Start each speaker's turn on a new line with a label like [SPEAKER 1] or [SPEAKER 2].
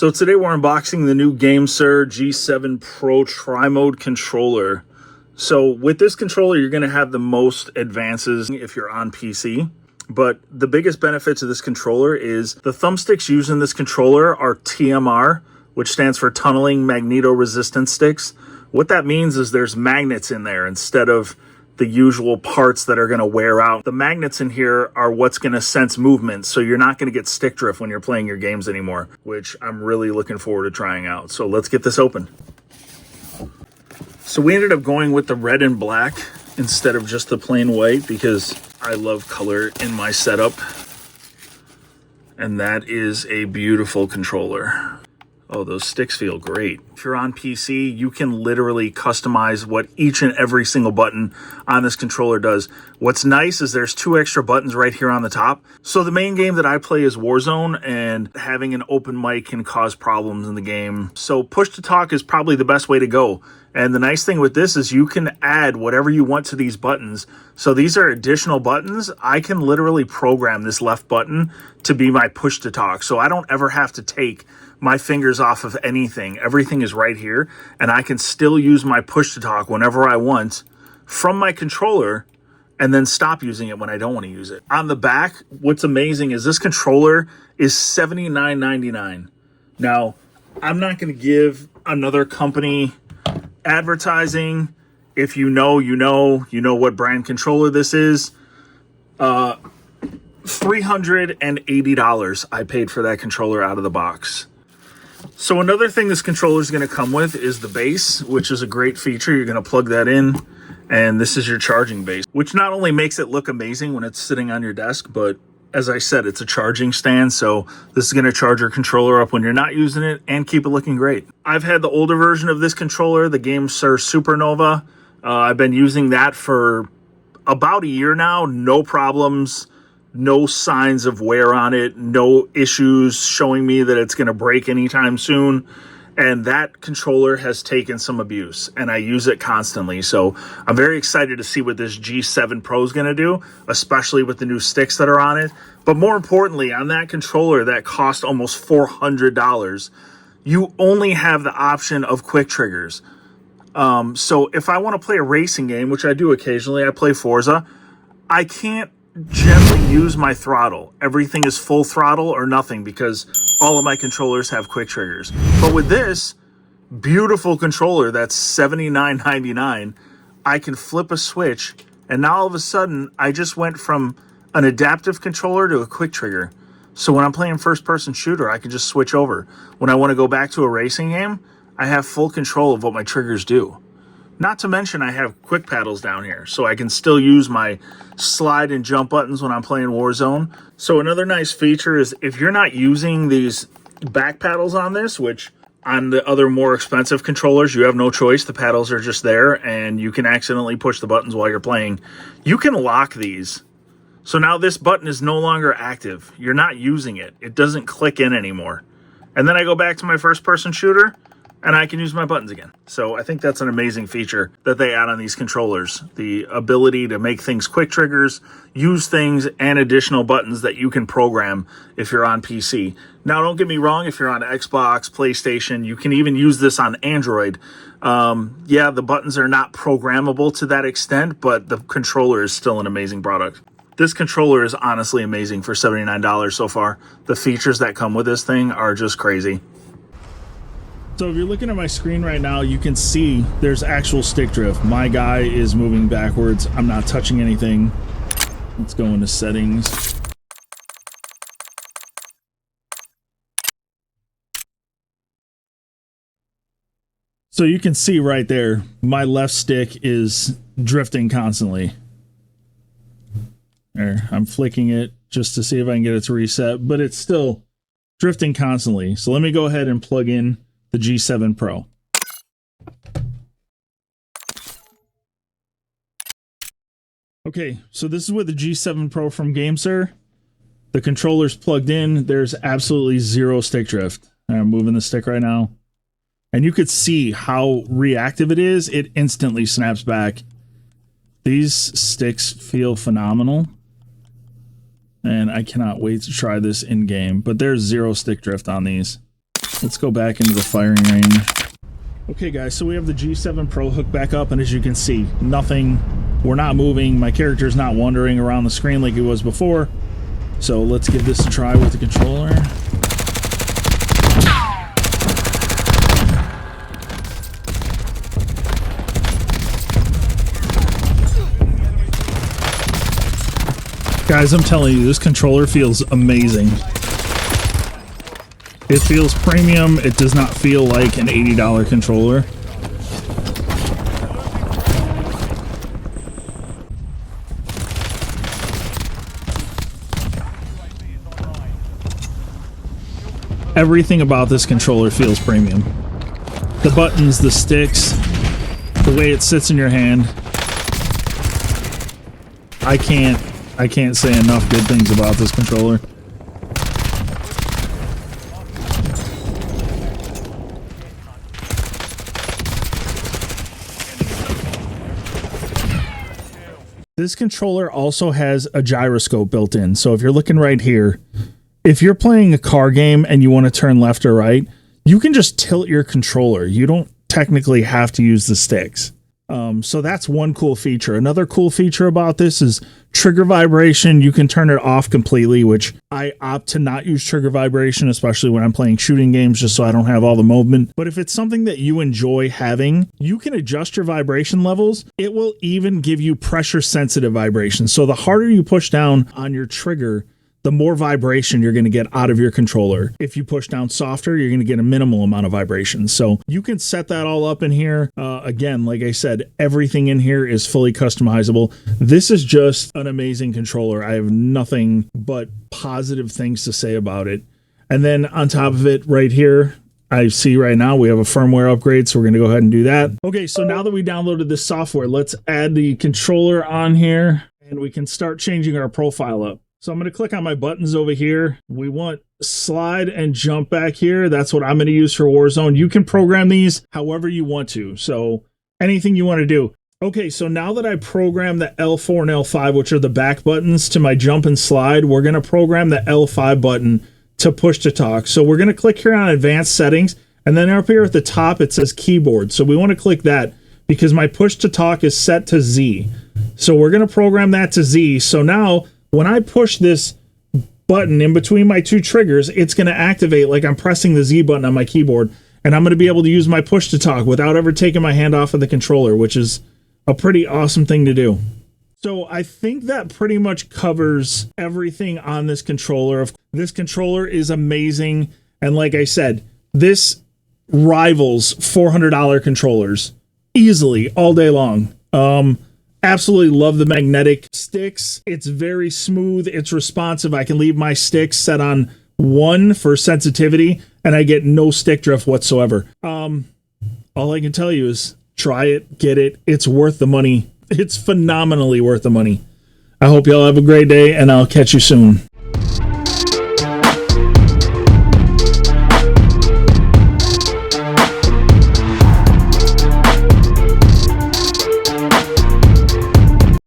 [SPEAKER 1] So today we're unboxing the new Gamesir G7 Pro Tri-Mode controller. So with this controller, you're going to have the most advances if you're on PC. But the biggest benefits of this controller is the thumbsticks used in this controller are TMR, which stands for tunneling magneto-resistant sticks. What that means is there's magnets in there instead of the usual parts that are going to wear out. The magnets in here are what's going to sense movement, so you're not going to get stick drift when you're playing your games anymore, which I'm really looking forward to trying out. So let's get this open. So we ended up going with the red and black instead of just the plain white because I love color in my setup. And that is a beautiful controller. Oh, those sticks feel great. If you're on PC, you can literally customize what each and every single button on this controller does. What's nice is there's 2 extra buttons right here on the top. So the main game that I play is Warzone, and having an open mic can cause problems in the game. So push to talk is probably the best way to go. And the nice thing with this is you can add whatever you want to these buttons. So these are additional buttons. I can literally program this left button to be my push to talk. So I don't ever have to take my fingers off of anything. Everything is right here, and I can still use my push to talk whenever I want from my controller and then stop using it when I don't want to use it. On the back, what's amazing is this controller is $79.99. Now, I'm not going to give another company advertising. If you know, you know what brand controller this is. $380 I paid for that controller out of the box. So another thing this controller is going to come with is the base, which is a great feature. You're going to plug that in, and this is your charging base, which not only makes it look amazing when it's sitting on your desk, but as I said, it's a charging stand, so this is going to charge your controller up when you're not using it and keep it looking great. I've had the older version of this controller, the Gamesir Supernova. I've been using that for about a year now, no problems. No signs of wear on it, no issues showing me that it's going to break anytime soon. And that controller has taken some abuse, and I use it constantly. So I'm very excited to see what this G7 Pro is going to do, especially with the new sticks that are on it. But more importantly, on that controller that cost almost $400, you only have the option of quick triggers. So if I want to play a racing game, which I do occasionally, I play Forza, I can't generally use my throttle. Everything is full throttle or nothing because all of my controllers have quick triggers. But with this beautiful controller that's $79.99, I can flip a switch, and now all of a sudden I just went from an adaptive controller to a quick trigger. So when I'm playing first-person shooter, I can just switch over. When I want to go back to a racing game, I have full control of what my triggers do. Not to mention I have quick paddles down here, so I can still use my slide and jump buttons when I'm playing Warzone. So another nice feature is if you're not using these back paddles on this, which on the other more expensive controllers, you have no choice. The paddles are just there, and you can accidentally push the buttons while you're playing. You can lock these. So now this button is no longer active. You're not using it. It doesn't click in anymore. And then I go back to my first-person shooter, and I can use my buttons again. So I think that's an amazing feature that they add on these controllers. The ability to make things quick triggers, use things, and additional buttons that you can program if you're on PC. Now, don't get me wrong, if you're on Xbox, PlayStation, you can even use this on Android. Yeah, the buttons are not programmable to that extent, but the controller is still an amazing product. This controller is honestly amazing for $79 so far. The features that come with this thing are just crazy. So if you're looking at my screen right now, you can see there's actual stick drift. My guy is moving backwards. I'm not touching anything. Let's go into settings. So you can see right there, my left stick is drifting constantly. There, I'm flicking it just to see if I can get it to reset, but it's still drifting constantly. So let me go ahead and plug in the G7 Pro. Okay, so this is with the G7 Pro from Gamesir. The controller's plugged in. There's absolutely zero stick drift. I'm moving the stick right now. And you could see how reactive it is. It instantly snaps back. These sticks feel phenomenal. And I cannot wait to try this in game. But there's zero stick drift on these. Let's go back into the firing range. Okay guys, so we have the G7 Pro hooked back up, and as you can see, nothing, we're not moving, my character's not wandering around the screen like he was before. So let's give this a try with the controller. Guys, I'm telling you, this controller feels amazing. It feels premium. It does not feel like an $80 controller. Everything about this controller feels premium. The buttons, the sticks, the way it sits in your hand. I can't say enough good things about this controller. This controller also has a gyroscope built in. So if you're looking right here, if you're playing a car game and you want to turn left or right, you can just tilt your controller. You don't technically have to use the sticks. So that's one cool feature. Another cool feature about this is trigger vibration. You can turn it off completely, which I opt to not use trigger vibration, especially when I'm playing shooting games, just so I don't have all the movement. But if it's something that you enjoy having, you can adjust your vibration levels. It will even give you pressure sensitive vibrations. So the harder you push down on your trigger, the more vibration you're going to get out of your controller. If you push down softer, you're going to get a minimal amount of vibration. So you can set that all up in here. Again, like I said, everything in here is fully customizable. This is just an amazing controller. I have nothing but positive things to say about it. And then on top of it right here, I see right now we have a firmware upgrade, so we're going to go ahead and do that. Okay, so now that we downloaded this software, let's add the controller on here and we can start changing our profile up. So I'm going to click on my buttons over here. We want slide and jump back here. That's what I'm going to use for Warzone. You can program these however you want to. So anything you want to do. Okay, so now that I programmed the L4 and L5, which are the back buttons to my jump and slide, we're going to program the L5 button to push to talk. So we're going to click here on advanced settings. And then up here at the top, it says keyboard. So we want to click that because my push to talk is set to Z. So we're going to program that to Z. So now when I push this button in between my two triggers, it's going to activate like I'm pressing the Z button on my keyboard, and I'm going to be able to use my push to talk without ever taking my hand off of the controller, which is a pretty awesome thing to do. So I think that pretty much covers everything on this controller. This controller is amazing, and like I said, this rivals $400 controllers easily all day long. Absolutely love the magnetic sticks. It's very smooth. It's responsive. I can leave my sticks set on 1 for sensitivity and I get no stick drift whatsoever. All I can tell you is try it, get it. It's worth the money. It's phenomenally worth the money. I hope y'all have a great day and I'll catch you soon.